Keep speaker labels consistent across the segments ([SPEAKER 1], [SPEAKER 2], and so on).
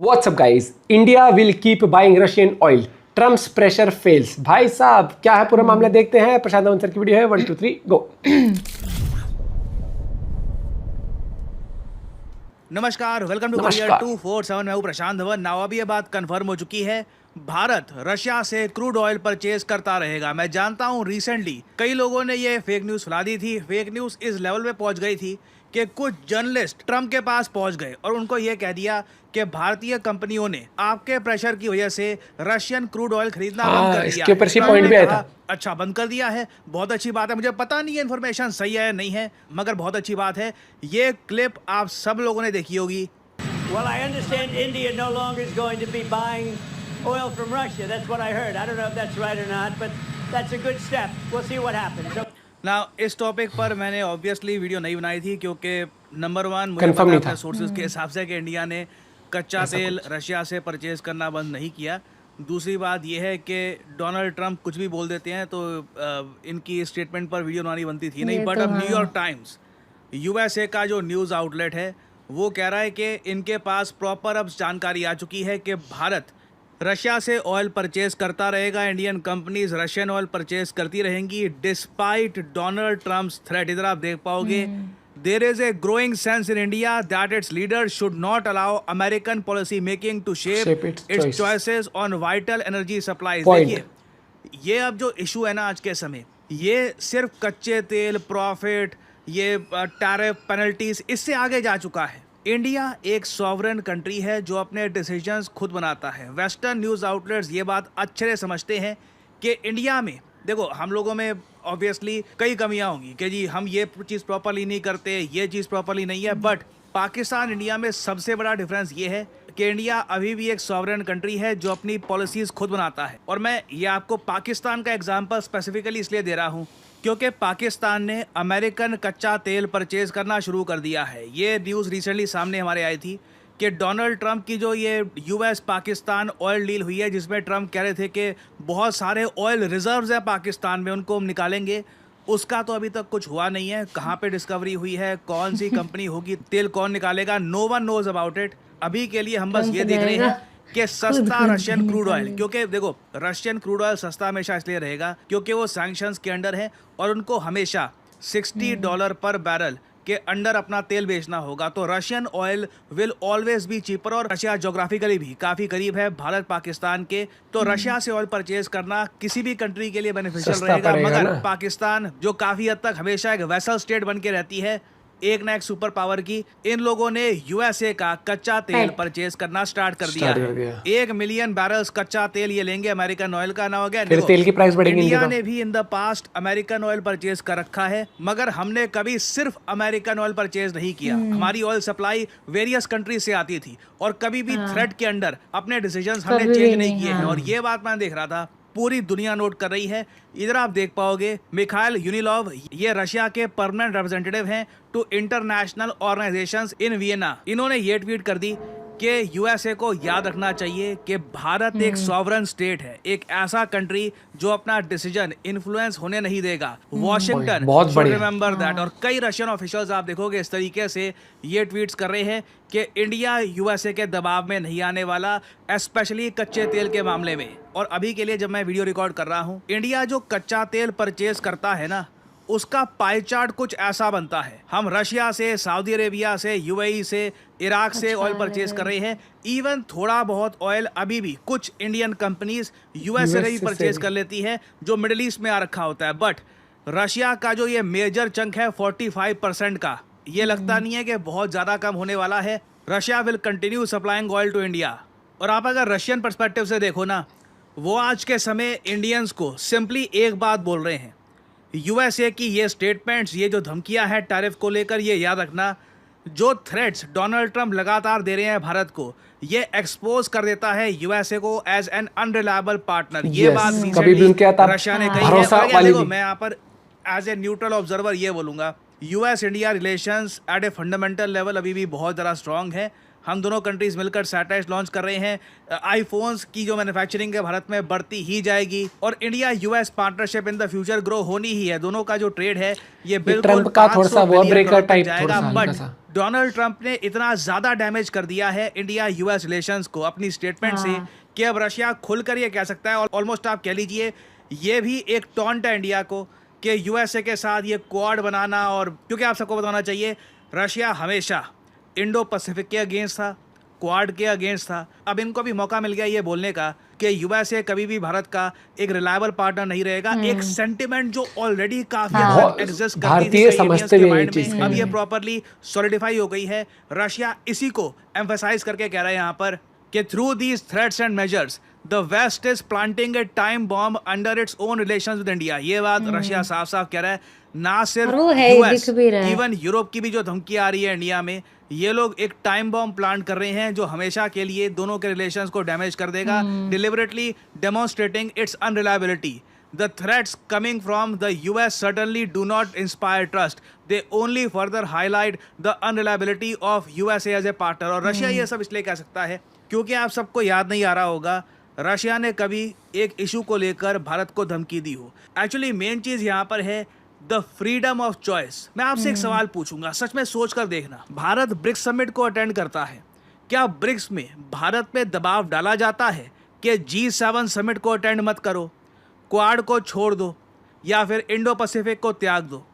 [SPEAKER 1] What's up guys? India will keep buying Russian oil. Trump's pressure fails. भाई साहब क्या है पूरा मामला देखते हैं। प्रशांत अवन सर की वीडियो है 1 2 3 गो।
[SPEAKER 2] नमस्कार, वेलकम टू करियर 247। मैं हूं प्रशांत धवन। नाउ अभी ये बात कंफर्म हो चुकी है, भारत रशिया से क्रूड ऑयल परचेज करता रहेगा। मैं जानता हूं रिसेंटली कई लोगों ने ये फेक न्यूज़ फैला दी थी। फेक न्यूज़ इस लेवल पे पहुंच गई थी कि कुछ जर्नलिस्ट ट्रम्प के पास पहुंच गए और उनको ये कह दिया कि भारतीय कंपनियों ने आपके प्रेशर की वजह से रशियन क्रूड ऑयल खरीदना बंद कर दिया।
[SPEAKER 1] इसके ऊपर से पॉइंट भी आया था।
[SPEAKER 2] अच्छा, बंद कर दिया है, बहुत अच्छी बात है। मुझे पता नहीं है इन्फॉर्मेशन सही है या नहीं है, मगर बहुत अच्छी बात है। ये क्लिप आप सब लोगों ने देखी होगी।
[SPEAKER 3] Well, I understand India no longer is going to be buying oil from Russia. That's what I heard. I don't know if that's right or not, but that's a good step. We'll see what happens.
[SPEAKER 2] ना इस topic पर मैंने obviously video नहीं बनाई थी क्योंकि number one मुझे पता है अपने सोर्सेज के हिसाब से कि इंडिया ने कच्चा तेल रशिया से परचेज करना बंद नहीं किया। दूसरी बात यह है कि डोनाल्ड ट्रंप कुछ भी बोल देते हैं तो इनकी स्टेटमेंट पर वीडियो बनानी बनती थी नहीं। बट अब न्यूयॉर्क टाइम्स यूएसए का जो न्यूज़ आउटलेट है वो कह रहा है कि इनके पास प्रॉपर अब जानकारी आ चुकी है कि भारत रशिया से ऑयल परचेज करता रहेगा। Indian companies Russian oil purchase करती रहेंगी डिस्पाइट डोनाल्ड ट्रम्प्स थ्रेट। इधर आप देख पाओगे, there is a growing sense in India that its leaders should not allow American policy making to shape its choices on vital energy supplies. देखिए, ये अब जो इशू है ना आज के समय, ये सिर्फ कच्चे तेल प्रॉफिट, ये टैरिफ पेनल्टीज, इससे आगे जा चुका है। इंडिया एक सॉवरेन कंट्री है जो अपने डिसीजंस खुद बनाता है। वेस्टर्न न्यूज़ आउटलेट्स ये बात अच्छे से समझते हैं कि इंडिया में, देखो, हम लोगों में ऑब्वियसली कई कमियां होंगी कि जी हम ये चीज़ प्रॉपरली नहीं करते, ये चीज़ प्रॉपरली नहीं है। बट पाकिस्तान इंडिया में सबसे बड़ा डिफरेंस ये है कि इंडिया अभी भी एक सॉवरेन कंट्री है जो अपनी पॉलिसीज़ खुद बनाता है। और मैं ये आपको पाकिस्तान का एग्जाम्पल स्पेसिफिकली इसलिए दे रहा हूँ क्योंकि पाकिस्तान ने अमेरिकन कच्चा तेल परचेज करना शुरू कर दिया है। ये न्यूज़ रिसेंटली सामने हमारे आई थी कि डोनाल्ड ट्रंप की जो ये यूएस पाकिस्तान ऑयल डील हुई है, जिसमें ट्रंप कह रहे थे कि बहुत सारे ऑयल रिजर्व्स है पाकिस्तान में, उनको हम निकालेंगे, उसका तो अभी तक कुछ हुआ नहीं है। कहाँ पे डिस्कवरी हुई है, कौन सी कंपनी होगी, तेल कौन निकालेगा, no one knows about it. अभी के लिए हम बस ये देख रहे हैं कि सस्ता रशियन क्रूड ऑयल, क्योंकि देखो रशियन क्रूड ऑयल सस्ता हमेशा इसलिए रहेगा क्योंकि वो सैंक्शंस के अंडर है और उनको हमेशा $60 पर बैरल के अंडर अपना तेल बेचना होगा। तो Russian oil will always be cheaper. और रशिया जोग्राफिकली भी काफ़ी करीब है भारत पाकिस्तान के, तो रशिया से ऑयल परचेज करना किसी भी कंट्री के लिए बेनिफिशियल रहेगा। मगर पाकिस्तान जो काफ़ी हद तक हमेशा एक वेसल स्टेट बन के रहती है, एक ना एक सुपर पावर की, इन लोगों ने यूएसए का कच्चा तेल परचेज करना स्टार्ट कर दिया है। 1 मिलियन बैरल्स कच्चा तेल ये लेंगे अमेरिकन ऑयल का। ना हो गया,
[SPEAKER 1] फिर तेल की प्राइस बढ़ेगी।
[SPEAKER 2] इंडिया ने भी in the past American oil purchase कर रखा है, मगर हमने कभी सिर्फ अमेरिकन ऑयल परचेज नहीं किया। हमारी ऑयल सप्लाई वेरियस कंट्री से आती थी और कभी भी थ्रेट के अंडर अपने डिसीजंस हमने चेंज नहीं किए हैं। और ये बात मैं देख रहा था, पूरी दुनिया नोट कर रही है। इधर आप देख पाओगे, मिखाइल यूनिलोव, ये रशिया के परमानेंट रिप्रेजेंटेटिव हैं to international organizations in Vienna. इन्होंने ये ट्वीट कर दी कि यूएसए को याद रखना चाहिए कि भारत एक सॉवरन स्टेट है, एक ऐसा कंट्री जो अपना डिसीजन इन्फ्लुएंस होने नहीं देगा। Washington should remember that. और कई रशियन ऑफिशियल्स आप देखोगे इस तरीके से ये ट्वीट्स कर रहे हैं कि इंडिया यूएसए के दबाव में नहीं आने वाला, स्पेशली कच्चे तेल के मामले में। और अभी के लिए जब मैं वीडियो रिकॉर्ड कर रहा हूँ, इंडिया जो कच्चा तेल परचेज करता है ना, उसका पाई चार्ट कुछ ऐसा बनता है। हम रशिया से, सऊदी अरेबिया से, यूएई से, इराक से ऑयल परचेज कर रहे हैं। इवन थोड़ा बहुत ऑयल अभी भी कुछ इंडियन कंपनीज यूएसए से भी परचेज कर लेती है जो मिडिल ईस्ट में आ रखा होता है। बट रशिया का जो ये मेजर चंक है 45% का, ये लगता नहीं है कि बहुत ज़्यादा कम होने वाला है। Russia will continue supplying oil to India. और आप अगर रशियन पर्सपेक्टिव से देखो ना, वो आज के समय इंडियंस को सिंपली एक बात बोल रहे हैं, यूएसए की ये स्टेटमेंट्स, ये जो धमकियां हैं टैरिफ को लेकर, ये याद रखना, जो थ्रेट्स डोनाल्ड ट्रंप लगातार दे रहे हैं भारत को, ये एक्सपोज कर देता है यूएसए को एज एन अनरिलायबल पार्टनर। ये बात रशिया ने कही है। देखो, मैं यहाँ पर एज ए न्यूट्रल ऑब्जर्वर ये बोलूँगा, US India relations at a fundamental level अभी भी बहुत ज़्यादा स्ट्रांग है। हम दोनों कंट्रीज मिलकर सैटेलाइट लॉन्च कर रहे हैं। आईफोन्स की जो मैन्युफैक्चरिंग है भारत में बढ़ती ही जाएगी और India US partnership in the future grow होनी ही है। दोनों का जो ट्रेड है ये बिल्कुल
[SPEAKER 1] ट्रम्प का थोड़ा सा वॉर ब्रेकर टाइप
[SPEAKER 2] जाएगा। बट डोनाल्ड ट्रंप ने इतना ज्यादा डैमेज कर दिया है इंडिया यूएस रिलेशंस को अपनी स्टेटमेंट से कि अब रशिया खुलकर ये कह सकता है, और ऑलमोस्ट आप कह लीजिए ये भी एक टॉन्ट है इंडिया को कि यूएसए के साथ ये क्वाड बनाना। और क्योंकि आप सबको बताना चाहिए रशिया हमेशा इंडो पैसिफिक के अगेंस्ट था, क्वाड के अगेंस्ट था। अब इनको भी मौका मिल गया ये बोलने का कि यूएसए कभी भी भारत का एक रिलायबल पार्टनर नहीं रहेगा। एक सेंटिमेंट जो ऑलरेडी काफी एग्जिस्ट करती थी समझते के माइंड में, अब ये प्रॉपर्ली सॉलिडिफाई हो गई है। रशिया इसी को एम्फसाइज करके कह रहा है यहाँ पर कि through these threats and measures the West is planting a time bomb under its own relations with India. ये बात रशिया साफ साफ कह रहा है। ना सिर्फ यूएस, इवन यूरोप की भी जो धमकी आ रही है इंडिया में, ये लोग एक टाइम बॉम्ब प्लांट कर रहे हैं जो हमेशा के लिए दोनों के रिलेशंस को डैमेज कर देगा, deliberately demonstrating its unreliability. The threats coming from the US certainly do not inspire trust. They only further highlight the unreliability of USA as a partner. और रशिया ये सब इसलिए कह सकता है क्योंकि आप सबको याद नहीं आ रहा होगा रशिया ने कभी एक इशू को लेकर भारत को धमकी दी हो। एक्चुअली मेन चीज यहाँ पर है द फ्रीडम ऑफ चॉइस। मैं आपसे एक सवाल पूछूंगा, सच में सोच कर देखना। भारत ब्रिक्स समिट को अटेंड करता है, क्या ब्रिक्स में भारत पे दबाव डाला जाता है कि G7 समिट को अटेंड मत करो, क्वाड को छोड़ दो या फिर इंडो पैसिफिक को त्याग दो?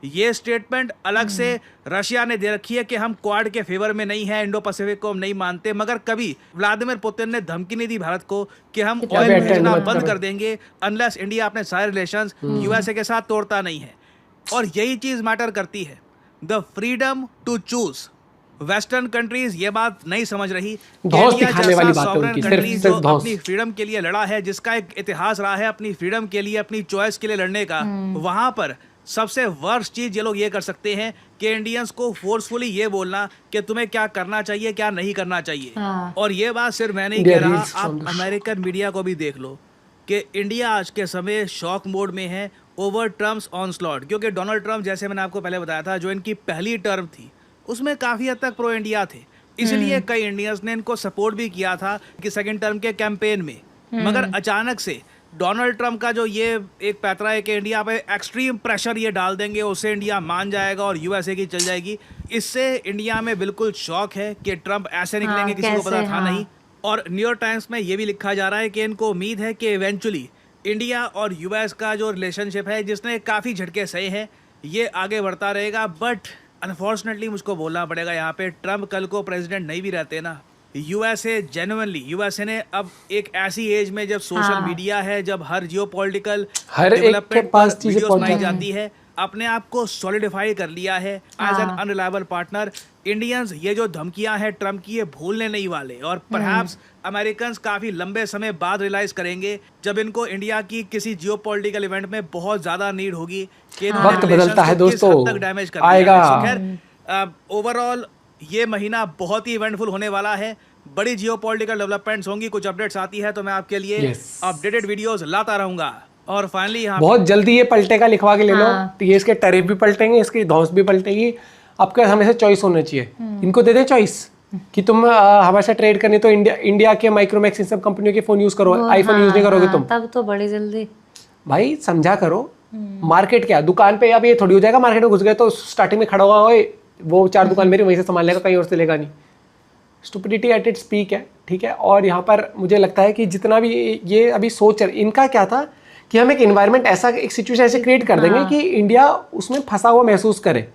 [SPEAKER 2] ये स्टेटमेंट अलग से रशिया ने दे रखी है कि हम क्वाड के फेवर में नहीं है, इंडो पैसिफिक को हम नहीं मानते, मगर कभी व्लादिमीर पुतिन ने धमकी नहीं दी भारत को कि हम ऑयल भेजना बंद कर देंगे अनलेस इंडिया अपने सारे रिलेशंस यूएसए के साथ तोड़ता नहीं है। और यही चीज मैटर करती है, the freedom to choose. Western countries ये बात नहीं समझ रही कि इंडिया जैसा सॉवरेन कंट्री जो अपनी फ्रीडम के लिए लड़ा है, जिसका एक इतिहास रहा है अपनी फ्रीडम के लिए, अपनी चॉइस के लिए लड़ने का, वहां पर सबसे वर्स्ट चीज ये लोग ये कर सकते हैं कि इंडियंस को फोर्सफुली ये बोलना कि तुम्हें क्या करना चाहिए क्या नहीं करना चाहिए। और ये बात सिर्फ मैं नहीं कह रहा, आप अमेरिकन मीडिया को भी देख लो कि इंडिया आज के समय शॉक मोड में है ओवर ट्रम्प्स ऑनस्लॉट। क्योंकि डोनाल्ड ट्रम्प, जैसे मैंने आपको पहले बताया था, जो इनकी पहली टर्म थी उसमें काफी हद तक प्रो इंडिया थे, इसलिए कई इंडियंस ने इनको सपोर्ट भी किया था कि सेकंड टर्म के कैंपेन में। मगर अचानक से डोनाल्ड ट्रंप का जो ये एक पैतरा है कि इंडिया पे एक्सट्रीम प्रेशर ये डाल देंगे, उससे इंडिया मान जाएगा और यूएसए की चल जाएगी, इससे इंडिया में बिल्कुल शॉक है कि ट्रंप ऐसे निकलेंगे, किसी को पता था नहीं। और न्यूयॉर्क टाइम्स में ये भी लिखा जा रहा है कि इनको उम्मीद है कि इवेंचुअली इंडिया और यूएस का जो रिलेशनशिप है, जिसने काफ़ी झटके सहे हैं, ये आगे बढ़ता रहेगा। बट अनफॉर्चुनेटली मुझको बोलना पड़ेगा यहाँ पे, ट्रंप कल को प्रेसिडेंट नहीं भी रहते ना, यूएसए जेन्युइनली, यूएसए ने अब एक ऐसी एज में जब सोशल मीडिया है, जब हर जियोपॉलिटिकल डेवलपमेंट पर वीडियोस बनाई जाती है, अपने आप को सॉलिडिफाई कर लिया है as an unreliable partner. Indians ये जो धमकियां हैं ट्रम्प की, ये भूलने नहीं वाले, और परहैप्स अमेरिकन्स काफी लंबे समय बाद रियलाइज करेंगे जब इनको इंडिया की किसी जियोपॉलिटिकल इवेंट में बहुत ज्यादा नीड होगी कि
[SPEAKER 1] वक्त बदलता है दोस्तों,
[SPEAKER 2] तक डैमेज कर
[SPEAKER 1] आएगा।
[SPEAKER 2] खैर ओवरऑल ये महीना बहुत ही इवेंटफुल होने वाला है, बड़ी जियोपॉलिटिकल डेवलपमेंट्स होंगी, कुछ अपडेट्स आती है तो मैं आपके लिए अपडेटेड वीडियोस लाता रहूंगा। और फाइनली यहाँ
[SPEAKER 1] बहुत जल्दी ये पलटेगा, लिखवा के ले लो, तो ये इसके टैरिफ भी पलटेंगे, इसकी धौंस भी पलटेगी। आपके हमेशा चॉइस होना चाहिए, इनको दे दे चॉइस कि तुम हमारे साथ ट्रेड करनी तो इंडिया के माइक्रोमैक्स इन सब कंपनियों के फोन यूज करो, आईफोन यूज नहीं करोगे तुम,
[SPEAKER 4] तब तो बड़ी जल्दी
[SPEAKER 1] भाई समझा करो। मार्केट क्या, दुकान पे अब ये थोड़ी हो जाएगा, मार्केट में घुस गए तो स्टार्टिंग में खड़ा हुआ हो, वो 4 दुकान मेरी वहीं से सामान लेगा, कहीं और से लेगा नहीं। स्टुपिडिटी एट इट्स पीक है, ठीक है। और यहाँ पर मुझे लगता है कि जितना भी ये अभी सोच रहे, इनका क्या था कि हम एक इन्वायरमेंट ऐसा, एक सिचुएशन ऐसे क्रिएट कर देंगे कि इंडिया उसमें फंसा हुआ महसूस करे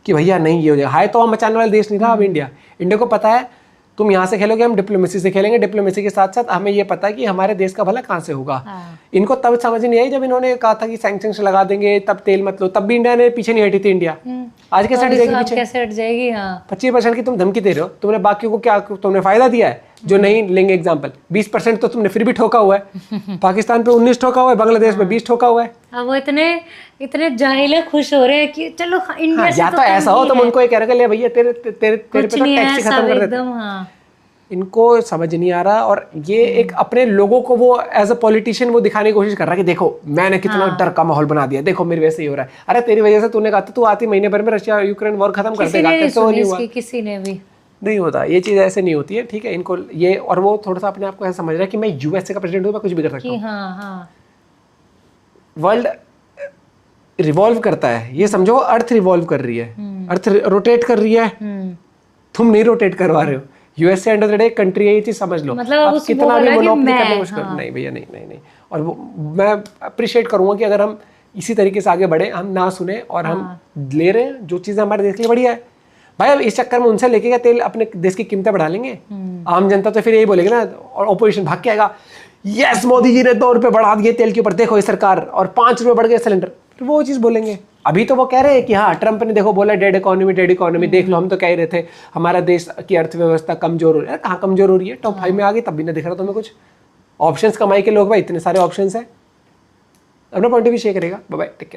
[SPEAKER 1] कि भैया नहीं ये हो जाएगा। हाय तो हम मचाने वाला देश नहीं था अब इंडिया को पता है तुम यहाँ से खेलोगे, हम डिप्लोमेसी से खेलेंगे, डिप्लोमेसी के साथ साथ हमें ये पता है कि हमारे देश का भला कहाँ से होगा। इनको तब समझ नहीं आई जब इन्होंने कहा था कि सैंक्शंस लगा देंगे, तब तेल मत लो, तब भी इंडिया ने पीछे नहीं हटी थी। इंडिया आज कैसे हट जाएगी पीछे?
[SPEAKER 4] कैसे हट जाएगी?
[SPEAKER 1] 25% की तुम धमकी दे रहे हो, तुमने बाकियों को क्या तुमने फायदा दिया है जो नहीं लेंगे? एग्जाम्पल 20% तो तुमने फिर भी ठोका हुआ है, पाकिस्तान पे 19 ठोका हुआ है, बांग्लादेश में 20 ठोका हुआ है।
[SPEAKER 4] अब वो इतने जाहिल खुश हो रहे हैं कि चलो इंडिया से
[SPEAKER 1] या तो ऐसा हो तुम उनको ये कह रहे ले भैया तेरे पे टैक्स खत्म कर देते। इनको समझ नहीं आ रहा, और ये एक अपने लोगों को वो एज अ पॉलिटिशियन वो दिखाने की कोशिश कर रहा है कि देखो मैंने कितना डर का माहौल बना दिया, देखो मेरी वजह से ही हो रहा है। अरे तेरी वजह से तूने कहा था तू आती महीने भर में रशिया यूक्रेन वॉर खत्म कर देगा, तो नहीं हुआ।
[SPEAKER 4] किसी ने भी
[SPEAKER 1] नहीं होता, ये चीज़ ऐसे नहीं होती है, ठीक है। इनको ये, और वो थोड़ा सा अपने आप को ऐसा समझ रहा है कि मैं यूएसए का प्रेसिडेंट हूँ, मैं कुछ भी कर सकता
[SPEAKER 4] कि
[SPEAKER 1] हूँ।
[SPEAKER 4] हाँ हाँ
[SPEAKER 1] वर्ल्ड रिवॉल्व करता है, ये समझो अर्थ रिवॉल्व कर रही है, अर्थ रोटेट कर रही है, तुम नहीं रोटेट करवा रहे हो। USA end of the day country है, ये चीज समझ लो।
[SPEAKER 4] मतलब
[SPEAKER 1] आप
[SPEAKER 4] उसको
[SPEAKER 1] कितना भी
[SPEAKER 4] बोला कि
[SPEAKER 1] मोनोपोली
[SPEAKER 4] मैं,
[SPEAKER 1] करने की कोशिश करो, नहीं भैया, नहीं नहीं नहीं। और वो मैं अप्रिशिएट करूंगा कि अगर हम इसी तरीके से आगे बढ़े, हम ना सुने और हम ले रहे हैं जो चीजें हमारे देश के लिए बढ़िया है। भाई अब इस चक्कर में उनसे लेके क्या तेल अपने देश की कीमतें बढ़ा लेंगे? आम जनता तो फिर यही बोलेगी ना, और ऑपोजिशन भाग के आएगा, यस मोदी जी ने 2 रुपए बढ़ा दिए तेल के ऊपर, देखो ये सरकार, और 5 रुपए बढ़ गए सिलेंडर, फिर वो चीज बोलेंगे। अभी तो वो कह रहे हैं कि हाँ ट्रंप ने देखो बोला डेड इकोनॉमी, देख लो हम तो कह रहे थे हमारा देश की अर्थव्यवस्था कमजोर हो रही है। कहाँ कमजोर हो रही है? टॉप 5 में आ गई, तब भी नहीं दिख रहा तुम्हें कुछ। ऑप्शंस कमाई के लोग भाई इतने सारे ऑप्शंस हैं। अपना पॉइंट ऑफ व्यू शेयर करेगा। Bye bye, take care.